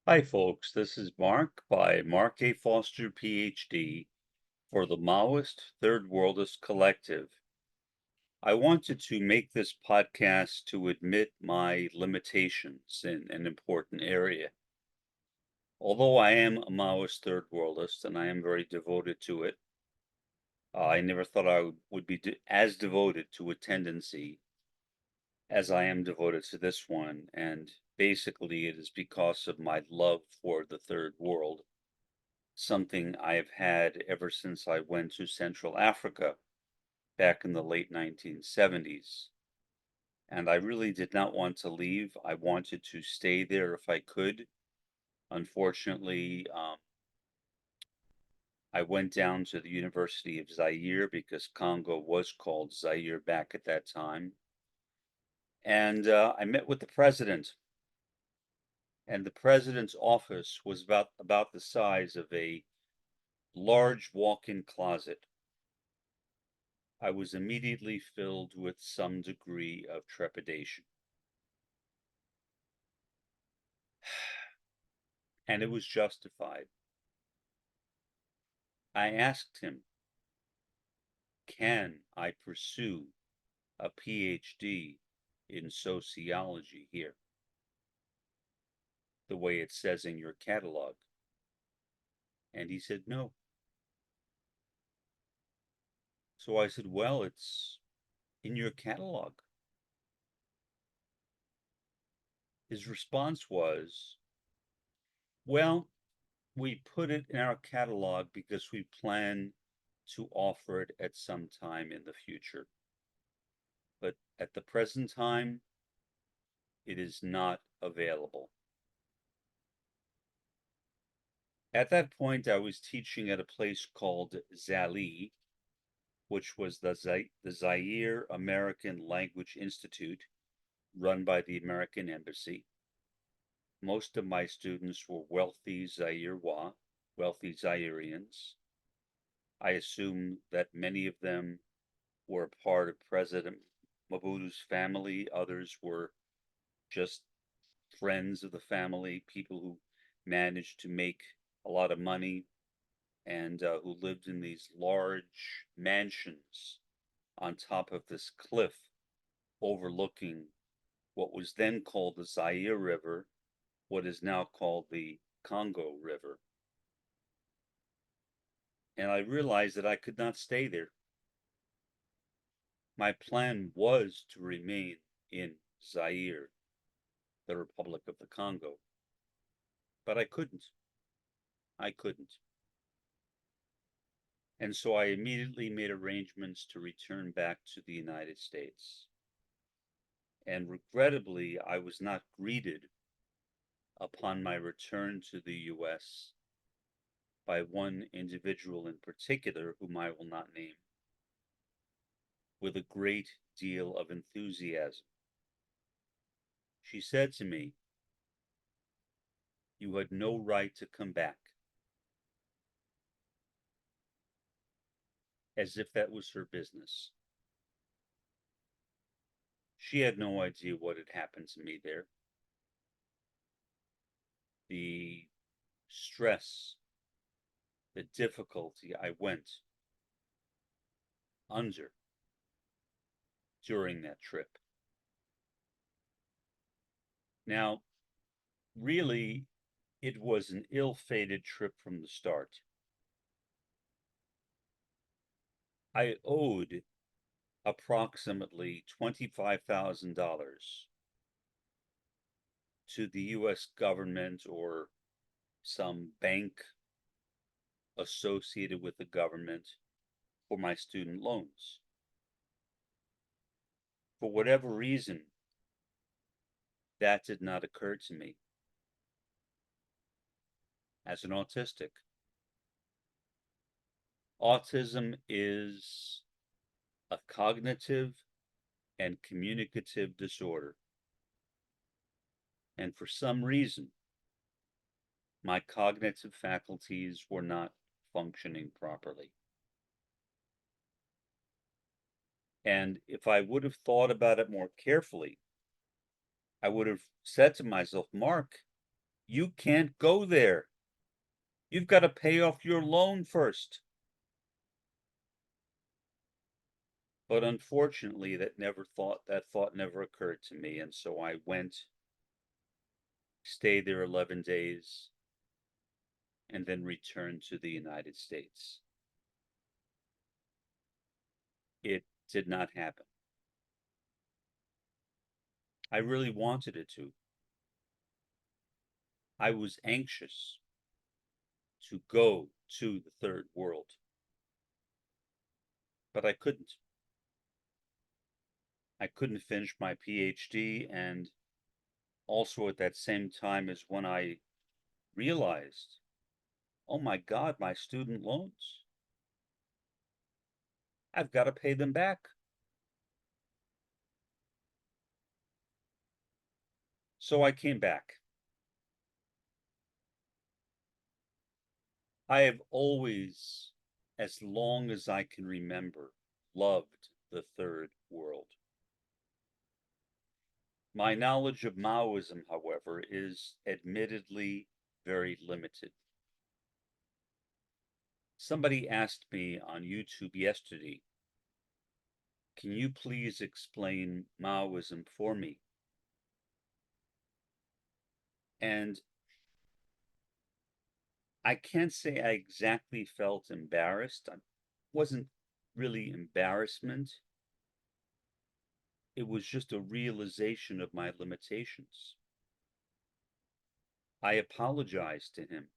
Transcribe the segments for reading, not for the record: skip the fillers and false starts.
Hi, folks. This is Mark by Mark A. Foster, Ph.D. for the Maoist Third Worldist Collective. I wanted to make this podcast to admit my limitations in an important area. Although I am a Maoist Third Worldist and I am very devoted to it, I never thought I would be as devoted to a tendency as I am devoted to this one, and basically it is because of my love for the Third World, something I have had ever since I went to Central Africa back in the late 1970s. And I really did not want to leave. I wanted to stay there if I could. Unfortunately, I went down to the University of Zaire because Congo was called Zaire back at that time. And I met with the president. And the president's office was about the size of a large walk-in closet. I was immediately filled with some degree of trepidation. And it was justified. I asked him, can I pursue a Ph.D. in sociology here, the way it says in your catalog? And he said, no. So I said, well, it's in your catalog. His response was, well, we put it in our catalog because we plan to offer it at some time in the future. But at the present time, it is not available. At that point, I was teaching at a place called Zali, which was the Zaire American Language Institute, run by the American Embassy. Most of my students were wealthy Zairewa, wealthy Zairians. I assume that many of them were part of President Mobutu's family. Others were just friends of the family, people who managed to make a lot of money and who lived in these large mansions on top of this cliff overlooking what was then called the Zaire River, what is now called the Congo River. And I realized that I could not stay there. My plan was to remain in Zaire, the Republic of the Congo, but I couldn't. I couldn't. And so I immediately made arrangements to return back to the United States. And regrettably, I was not greeted upon my return to the US by one individual in particular, whom I will not name, with a great deal of enthusiasm. She said to me, "You had no right to come back," as if that was her business. She had no idea what had happened to me there. The stress, the difficulty I went under during that trip. Now, really, it was an ill-fated trip from the start. I owed approximately $25,000 to the US government or some bank associated with the government for my student loans. For whatever reason, that did not occur to me. As an autistic, autism is a cognitive and communicative disorder. And for some reason, my cognitive faculties were not functioning properly. And if I would have thought about it more carefully, I would have said to myself, Mark, You can't go there. You've got to pay off your loan first. But unfortunately, that thought never occurred to me, and so I went, stayed there 11 days, and then returned to the United States. It did not happen. I really wanted it to. I was anxious to go to the third world, but I couldn't. I couldn't finish my PhD, and also at that same time is when I realized, oh my God, my student loans. I've got to pay them back. So I came back. I have always, as long as I can remember, loved the third world. My knowledge of Maoism, however, is admittedly very limited. Somebody asked me on YouTube yesterday, can you please explain Maoism for me? And I can't say I exactly felt embarrassed. It wasn't really embarrassment. It was just a realization of my limitations. I apologized to him.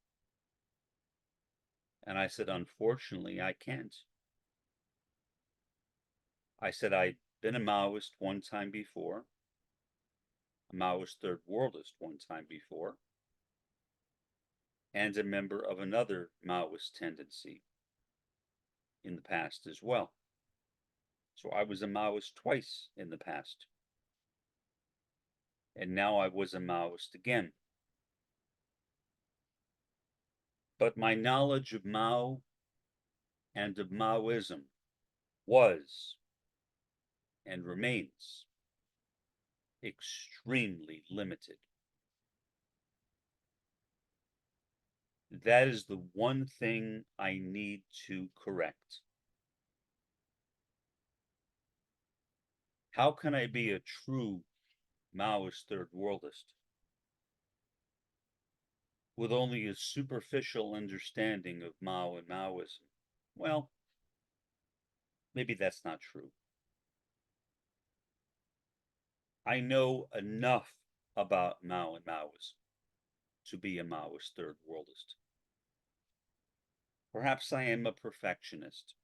And I said, unfortunately, I can't. I said, I'd been a Maoist one time before, a Maoist third worldist one time before, and a member of another Maoist tendency in the past as well. So I was a Maoist twice in the past. And now I was a Maoist again. But my knowledge of Mao and of Maoism was and remains extremely limited. That is the one thing I need to correct. How can I be a true Maoist third worldist with only a superficial understanding of Mao and Maoism? Well, maybe that's not true. I know enough about Mao and Maoism to be a Maoist third worldist. Perhaps I am a perfectionist.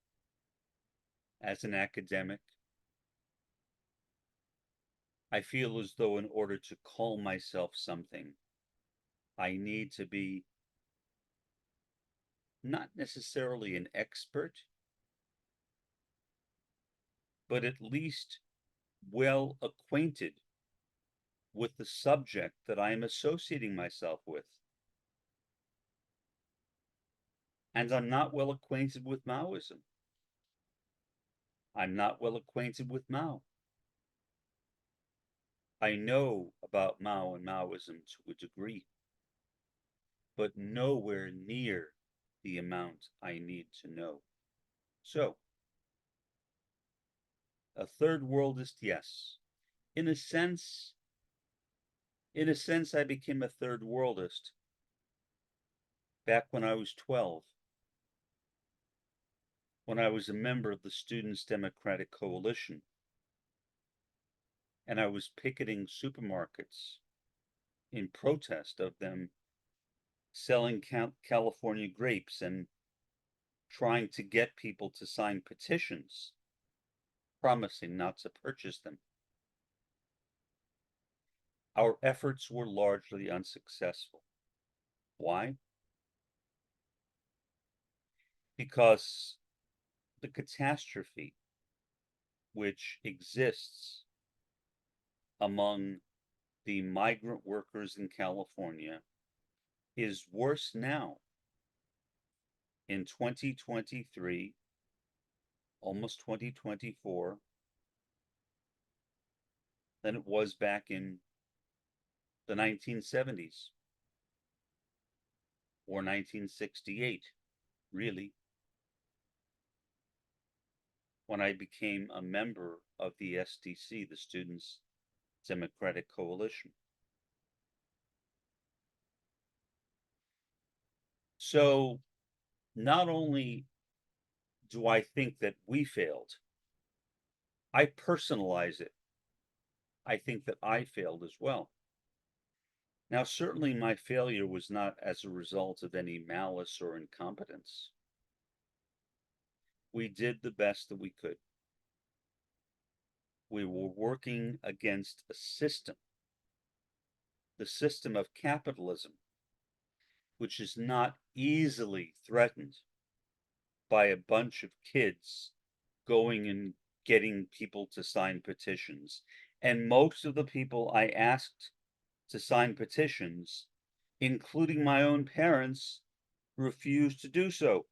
As an academic, I feel as though in order to call myself something, I need to be not necessarily an expert, but at least well acquainted with the subject that I am associating myself with. And I'm not well acquainted with Maoism. I'm not well acquainted with Mao. I know about Mao and Maoism to a degree, but nowhere near the amount I need to know. So, a third worldist, yes. In a sense, I became a third worldist back when I was 12, when I was a member of the Students' Democratic Coalition, and I was picketing supermarkets in protest of them selling California grapes and trying to get people to sign petitions promising not to purchase them. Our efforts were largely unsuccessful. Why? Because the catastrophe which exists among the migrant workers in California is worse now in 2023, almost 2024, than it was back in the 1970s. or 1968, really, when I became a member of the SDC, the Students' Democratic Coalition. So not only do I think that we failed, I personalize it. I think that I failed as well. Now, certainly my failure was not as a result of any malice or incompetence. We did the best that we could. We were working against a system, the system of capitalism, which is not easily threatened by a bunch of kids going and getting people to sign petitions. And most of the people I asked to sign petitions, including my own parents, refused to do so.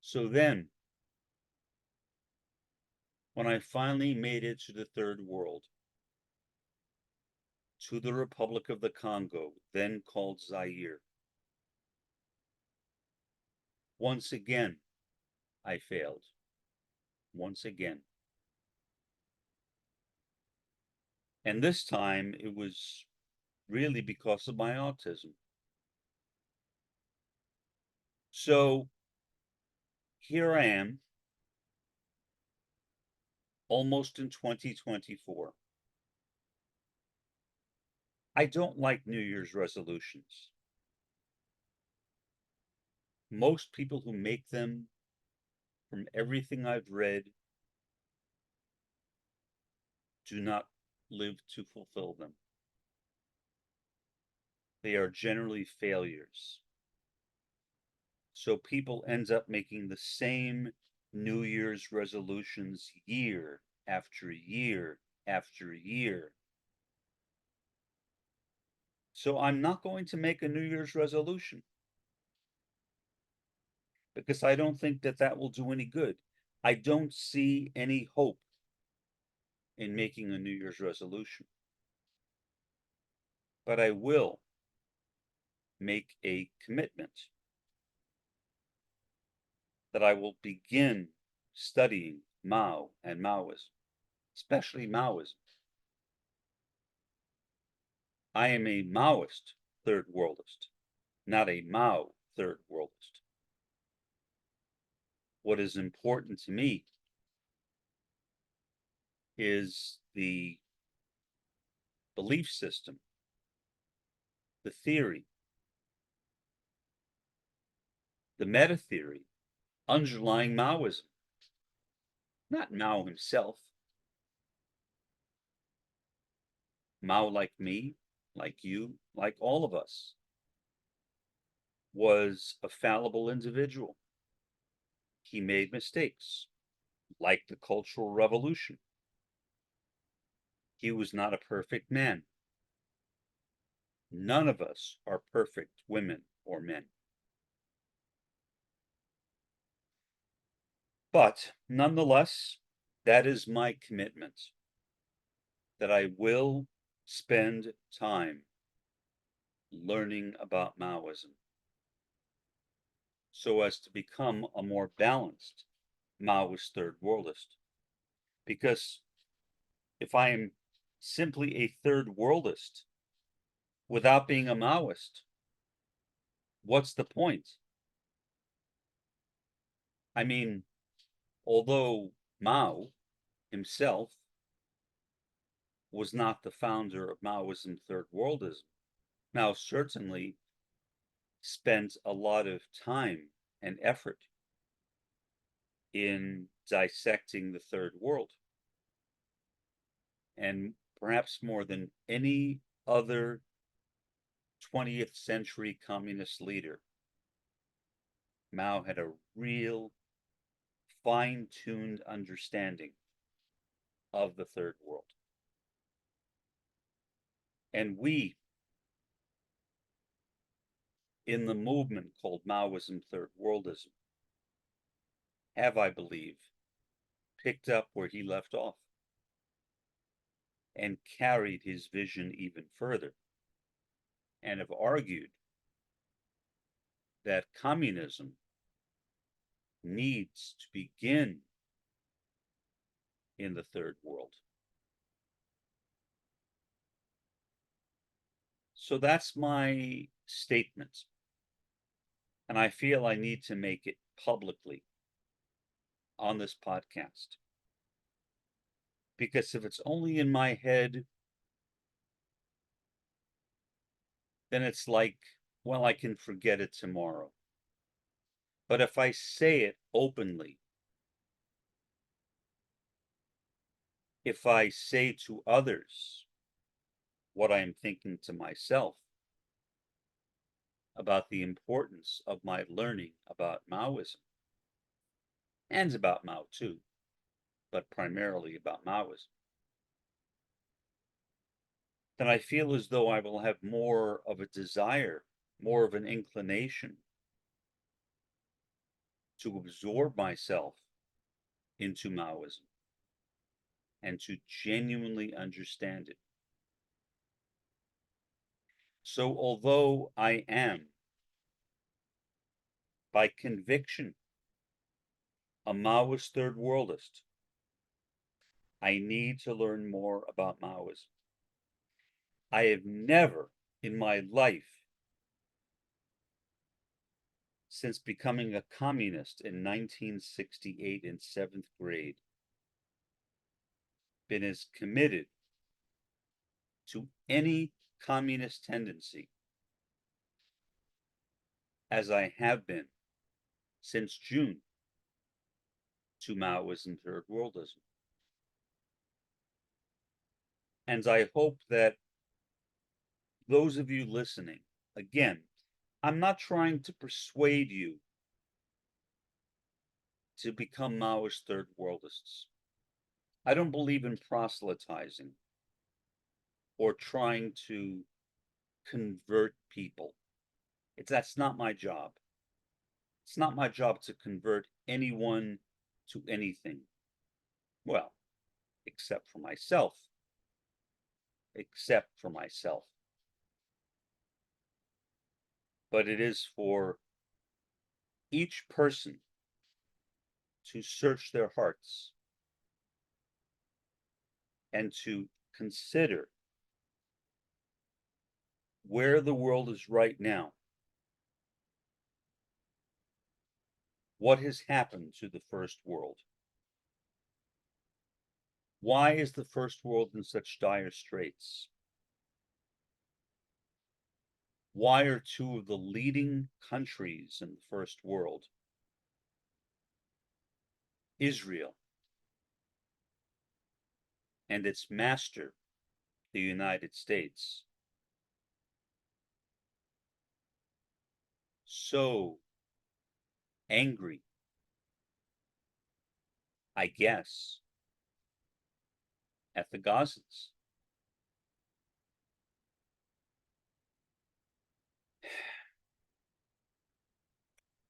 So then, when I finally made it to the third world, to the Republic of the Congo, then called Zaire, once again, I failed. Once again. And this time it was really because of my autism. So here I am, almost in 2024. I don't like New Year's resolutions. Most people who make them, from everything I've read, do not live to fulfill them. They are generally failures. So people end up making the same New Year's resolutions year after year after year. So I'm not going to make a New Year's resolution because I don't think that that will do any good. I don't see any hope in making a New Year's resolution. But I will make a commitment that I will begin studying Mao and Maoism, especially Maoism. I am a Maoist third worldist, not a Mao third worldist. What is important to me is the belief system, the theory, the meta theory underlying Maoism, not Mao himself. Mao, like me, like you, like all of us, was a fallible individual. He made mistakes, like the Cultural Revolution. He was not a perfect man. None of us are perfect women or men. But nonetheless, that is my commitment, that I will spend time learning about Maoism so as to become a more balanced Maoist third worldist. Because if I am simply a third worldist without being a Maoist, what's the point? I mean, although Mao himself was not the founder of Maoism third worldism, Mao certainly spent a lot of time and effort in dissecting the third world. And perhaps more than any other 20th century communist leader, Mao had a real fine-tuned understanding of the third world. And we, in the movement called Maoism third worldism, have, I believe, picked up where he left off and carried his vision even further and have argued that communism needs to begin in the third world. So that's my statement. And I feel I need to make it publicly on this podcast. Because if it's only in my head, then it's like, well, I can forget it tomorrow. But if I say it openly, if I say to others what I am thinking to myself about the importance of my learning about Maoism, and about Mao too, but primarily about Maoism, then I feel as though I will have more of a desire, more of an inclination to absorb myself into Maoism and to genuinely understand it. So although I am, by conviction, a Maoist third worldist, I need to learn more about Maoism. I have never in my life, since becoming a communist in 1968 in 7th grade, been as committed to any communist tendency as I have been since June to Maoism third worldism. And I hope that those of you listening, again, I'm not trying to persuade you to become Maoist third worldists. I don't believe in proselytizing or trying to convert people. That's not my job. It's not my job to convert anyone to anything. Well, except for myself. Except for myself. But it is for each person to search their hearts and to consider where the world is right now. What has happened to the first world? Why is the first world in such dire straits? Why are two of the leading countries in the first world, Israel and its master, the United States, so angry, I guess, at the Gazans?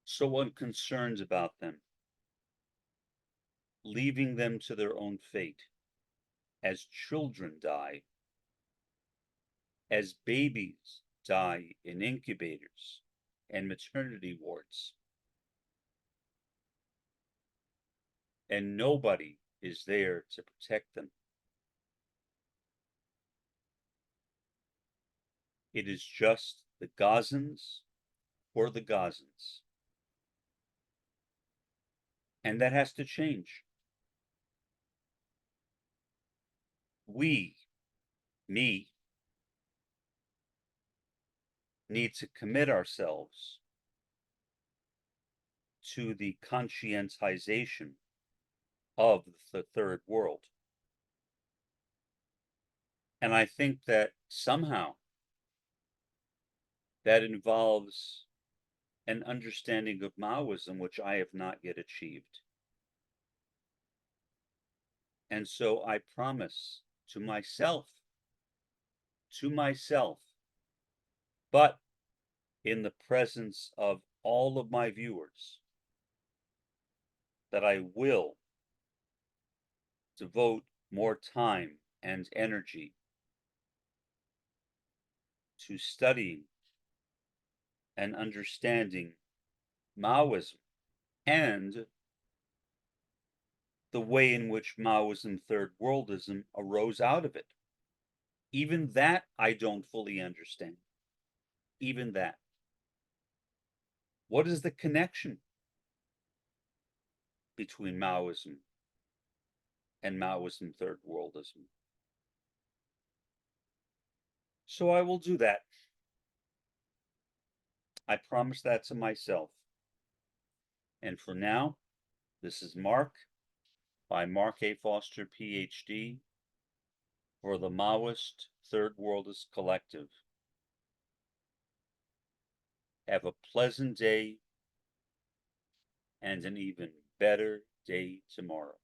So unconcerned about them, leaving them to their own fate, as children die, as babies die in incubators and maternity wards, and nobody is there to protect them. It is just the Gazans for the Gazans. And that has to change. We, me, need to commit ourselves to the conscientization of the third world. And I think that somehow that involves an understanding of Maoism, which I have not yet achieved. And so I promise to myself, but in the presence of all of my viewers, that I will devote more time and energy to studying and understanding Maoism and the way in which Maoism Third Worldism arose out of it. Even that I don't fully understand. Even that. What is the connection between Maoism and Maoism Third Worldism? So I will do that. I promise that to myself. And for now, this is Mark by Mark A. Foster, Ph.D. for the Maoist Third Worldist Collective. Have a pleasant day and an even better day tomorrow.